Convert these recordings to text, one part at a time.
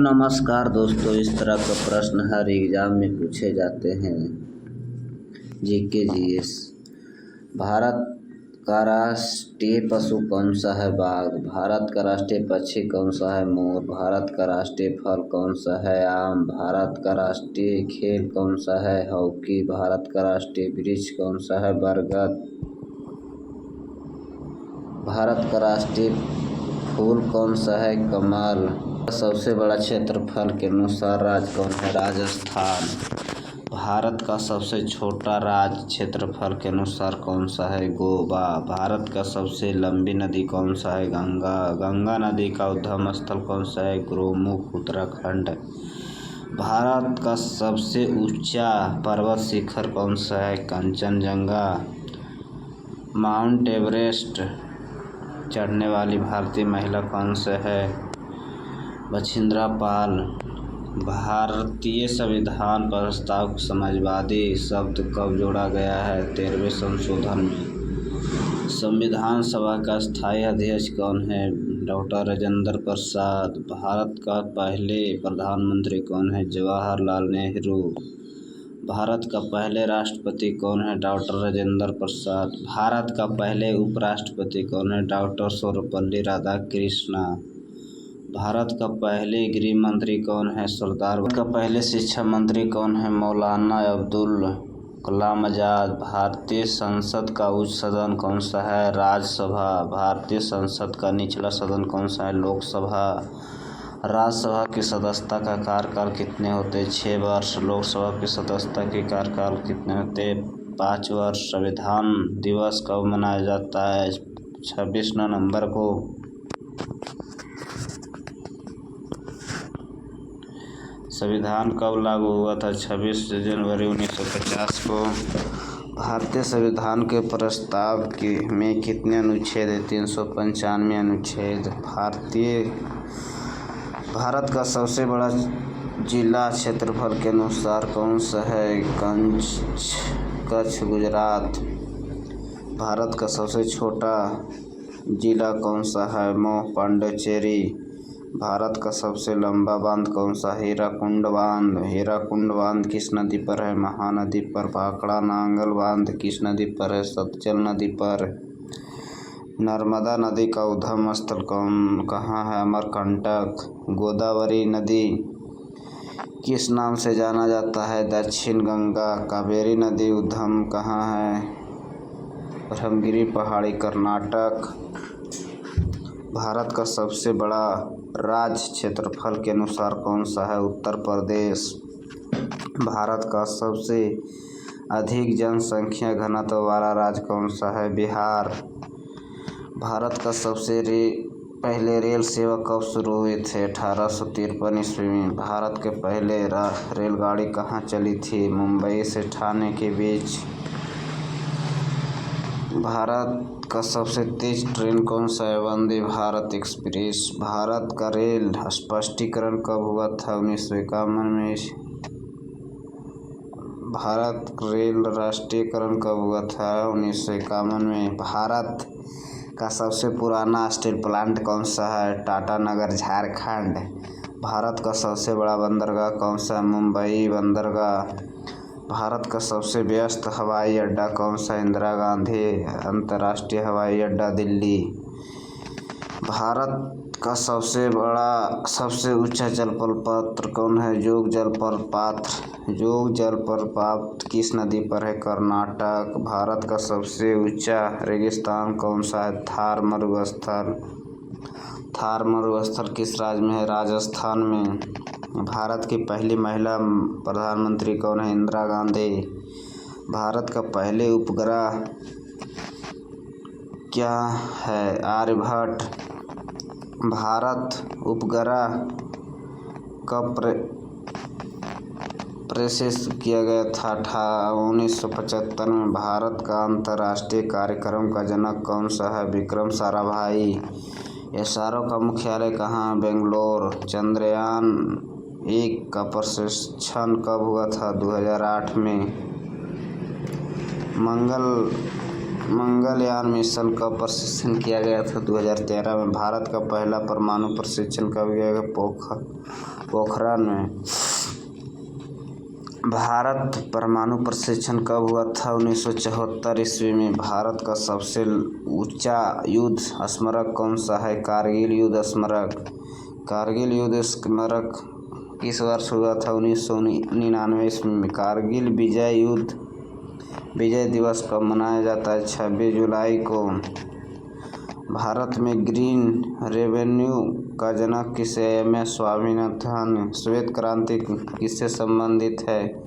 नमस्कार दोस्तों, इस तरह का प्रश्न हर एग्जाम में पूछे जाते हैं। GK GS. भारत का राष्ट्रीय पशु कौन सा है? बाघ। भारत का राष्ट्रीय पक्षी कौन सा है? मोर। भारत का राष्ट्रीय फल कौन सा है? आम। भारत का राष्ट्रीय खेल कौन सा है? हॉकी। भारत का राष्ट्रीय वृक्ष कौन सा है? बरगद। भारत का राष्ट्रीय फूल कौन सा है? कमल। सबसे बड़ा क्षेत्रफल के अनुसार राज्य कौन है? राजस्थान। भारत का सबसे छोटा राज्य क्षेत्रफल के अनुसार कौन सा है? गोवा। भारत का सबसे लंबी नदी कौन सा है? गंगा। गंगा नदी का उद्गम स्थल कौन सा है? गोमुख, उत्तराखंड। भारत का सबसे ऊंचा पर्वत शिखर कौन सा है? कंचनजंगा। माउंट एवरेस्ट चढ़ने वाली भारतीय महिला कौन से है? बछिंद्रा पाल। भारतीय संविधान प्रस्ताव समाजवादी शब्द कब जोड़ा गया है? 13वें संशोधन में। संविधान सभा का स्थायी अध्यक्ष कौन है? डॉक्टर राजेंद्र प्रसाद। भारत का पहले प्रधानमंत्री कौन है? जवाहरलाल नेहरू। भारत का पहले राष्ट्रपति कौन है? डॉक्टर राजेंद्र प्रसाद। भारत का पहले उपराष्ट्रपति कौन है? डॉक्टर सर्वपल्ली राधाकृष्णन। भारत का पहले गृह मंत्री कौन है? सरदार। भारत का पहले शिक्षा मंत्री कौन है? मौलाना अब्दुल कलाम आजाद। भारतीय संसद का उच्च सदन कौन सा है? राज्यसभा। भारतीय संसद का निचला सदन कौन सा है? लोकसभा। राज्यसभा की सदस्यता का कार्यकाल कितने होते? 6 वर्ष। लोकसभा की सदस्यता के कार्यकाल कितने होते? 5 वर्ष। संविधान दिवस कब मनाया जाता है? 26 नवंबर को। संविधान कब लागू हुआ था? 26 जनवरी 1950 को। भारतीय संविधान के प्रस्ताव में कितने अनुच्छेद हैं? 395 अनुच्छेद। भारत का सबसे बड़ा जिला क्षेत्रफल के अनुसार कौन सा है? कच्छ, गुजरात। भारत का सबसे छोटा जिला कौन सा है? मऊ, पांडिचेरी। भारत का सबसे लंबा बांध कौन सा? हीराकुंड बांध। हीराकुंड बांध किस नदी पर है? महानदी पर। भाखड़ा नांगल बांध किस नदी पर है? सतलज नदी पर। नर्मदा नदी का उद्गम स्थल कहाँ है? अमरकंटक। गोदावरी नदी किस नाम से जाना जाता है? दक्षिण गंगा। कावेरी नदी उद्गम कहाँ है? ब्रह्मगिरी पहाड़ी, कर्नाटक। भारत का सबसे बड़ा राज्य क्षेत्रफल के अनुसार कौन सा है? उत्तर प्रदेश। भारत का सबसे अधिक जनसंख्या घनत्व वाला राज्य कौन सा है? बिहार। भारत का सबसे पहले रेल सेवा कब शुरू हुई थी? 1853 ईस्वी में। भारत के पहले रेलगाड़ी कहाँ चली थी? मुंबई से ठाणे के बीच। भारत का सबसे तेज ट्रेन कौन सा है? वंदे भारत एक्सप्रेस। भारत का रेल स्पष्टीकरण कब हुआ था? 1951 में। भारत रेल राष्ट्रीयकरण कब हुआ था? 1951 में। भारत का सबसे पुराना स्टील प्लांट कौन सा है? टाटानगर, झारखंड। भारत का सबसे बड़ा बंदरगाह कौन सा है? मुंबई बंदरगाह। भारत का सबसे व्यस्त हवाई अड्डा कौन सा? इंदिरा गांधी अंतर्राष्ट्रीय हवाई अड्डा, दिल्ली। भारत का सबसे ऊंचा जलप्रपात कौन है? जोग जलप्रपात। जोग जलप्रपात किस नदी पर है? कर्नाटक। भारत का सबसे ऊंचा रेगिस्तान कौन सा है? थार मरुस्थल। थार मरुस्थल किस राज्य में है? राजस्थान में। भारत की पहली महिला प्रधानमंत्री कौन है? इंदिरा गांधी। भारत का पहले उपग्रह क्या है? आर्यभट्ट। भारत उपग्रह कब प्रक्षेपित किया गया था? 1975 में। भारत का अंतर्राष्ट्रीय कार्यक्रम का जनक कौन सा है? विक्रम साराभाई। इसरो का मुख्यालय कहाँ है? बेंगलोर। चंद्रयान-1 का प्रक्षेपण कब हुआ था? 2008 में। मंगलयान मिशन का प्रक्षेपण किया गया था? 2013 में। भारत का पहला परमाणु परीक्षण कब किया गया? पोखरण में। भारत परमाणु परीक्षण कब हुआ था? 1974 ईस्वी में। भारत का सबसे ऊंचा युद्ध स्मारक कौन सा है? कारगिल युद्ध स्मारक। कारगिल युद्ध स्मारक किस वर्ष हुआ था? 1999 ईस्वी में। कारगिल विजय दिवस कब मनाया जाता है? 26 जुलाई को। भारत में ग्रीन रेवेन्यू का जनक किसे? MS स्वामीनाथन। श्वेत क्रांति किससे संबंधित है?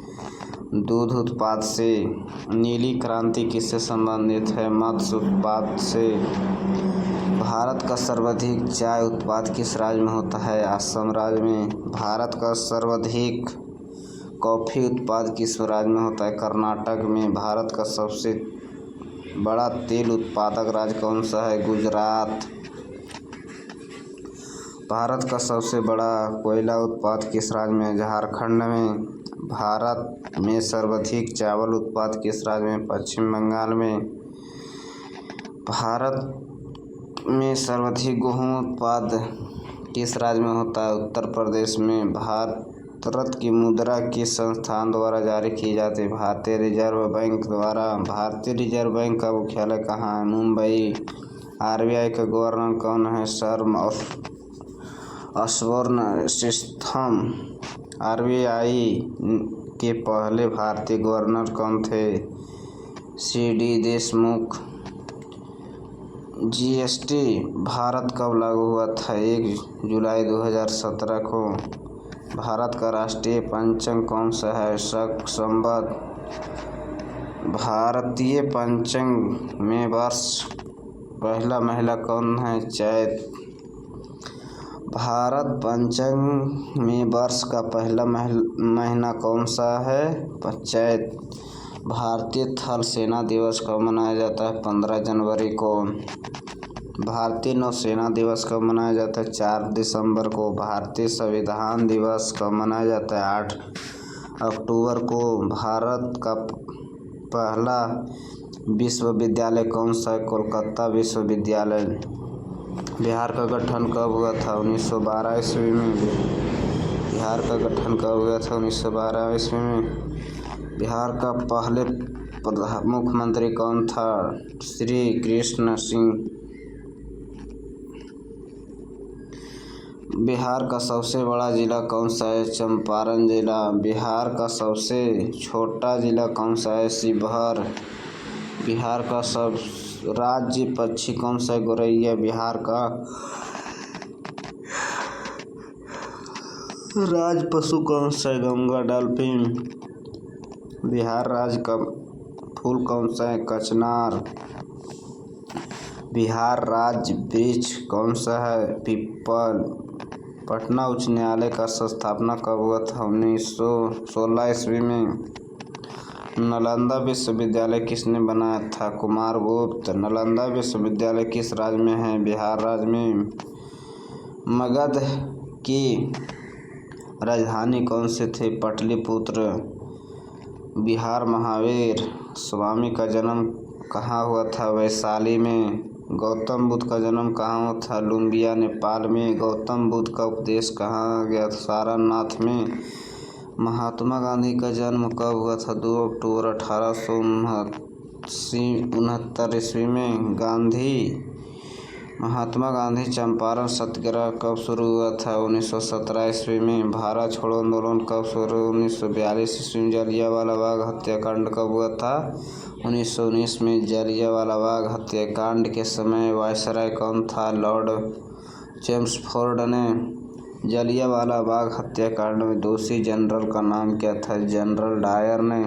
दूध उत्पाद से। नीली क्रांति किससे संबंधित है? मत्स्य उत्पाद से। भारत का सर्वाधिक चाय उत्पाद किस राज्य में होता है? असम राज्य में। भारत का सर्वाधिक कॉफी उत्पाद किस राज्य में होता है? कर्नाटक में। भारत का सबसे बड़ा तेल उत्पादक राज्य कौन सा है? गुजरात। भारत का सबसे बड़ा कोयला उत्पाद किस राज्य में? झारखंड में। भारत में सर्वाधिक चावल उत्पाद किस राज्य में? पश्चिम बंगाल में। भारत में सर्वाधिक गेहूं उत्पाद किस राज्य में होता है? उत्तर प्रदेश में। भारत की मुद्रा किस संस्थान द्वारा जारी की जाती है? भारतीय रिजर्व बैंक द्वारा। भारतीय रिजर्व बैंक का मुख्यालय कहाँ है? मुंबई। RBI का गवर्नर कौन है? Sir असबोर्न system. RBI के पहले भारतीय गवर्नर कौन थे? CD देशमुख। GST भारत कब लागू हुआ था? 1 जुलाई 2017 को। भारत का राष्ट्रीय पंचांग कौन सा है? शक संवत। भारतीय पंचांग में वर्ष पहला महीना कौन है? चैत। भारत पंचांग में वर्ष का पहला महीना कौन सा है? चैत। भारतीय थल सेना दिवस कब मनाया जाता है? 15 जनवरी को। भारतीय नौसेना दिवस कब मनाया जाता है? 4 दिसंबर को। भारतीय संविधान दिवस कब मनाया जाता है? 8 अक्टूबर को। भारत का पहला विश्वविद्यालय कौन सा है? कोलकाता विश्वविद्यालय। बिहार का गठन कब हुआ था? 1912 ईस्वी में। बिहार का गठन कब हुआ था? 1912 ईस्वी में। बिहार का पहले मुख्यमंत्री कौन था? श्री कृष्ण सिंह। बिहार का सबसे बड़ा जिला कौन सा है? चंपारण जिला। बिहार का सबसे छोटा जिला कौन सा है? शिवहर। बिहार का सब राज्य पक्षी कौन सा है? गौरैया। बिहार का राज पशु कौन सा है? गंगा डॉल्फिन। बिहार राज्य का फूल कौन सा है? कचनार। बिहार राज्य वृक्ष कौन सा है? पीपल। पटना उच्च न्यायालय का स्थापना कब हुआ था? 1916 ईस्वी में। नालंदा विश्वविद्यालय किसने बनाया था? कुमारगुप्त। नालंदा विश्वविद्यालय किस राज्य में है? बिहार राज्य में। मगध की राजधानी कौन सी थी? पाटलिपुत्र। बिहार महावीर स्वामी का जन्म कहाँ हुआ था? वैशाली में। गौतम बुद्ध का जन्म कहाँ हुआ था? लुम्बिया नेपाल में। गौतम बुद्ध का उपदेश कहाँ गया? सारनाथ में। महात्मा गांधी का जन्म कब हुआ था? 2 अक्टूबर 1869 ईस्वी में। महात्मा गांधी चंपारण सत्याग्रह कब शुरू हुआ था? 1917 ईस्वी में। भारत छोड़ो आंदोलन कब शुरू? 1942 ईस्वी में। जलियांवाला बाग हत्याकांड कब हुआ था? 1919 में। जलियांवाला बाग हत्याकांड के समय वायसराय कौन था? लॉर्ड चेम्सफोर्ड ने। जलियांवाला बाग हत्याकांड में दोषी जनरल का नाम क्या था? जनरल डायर ने।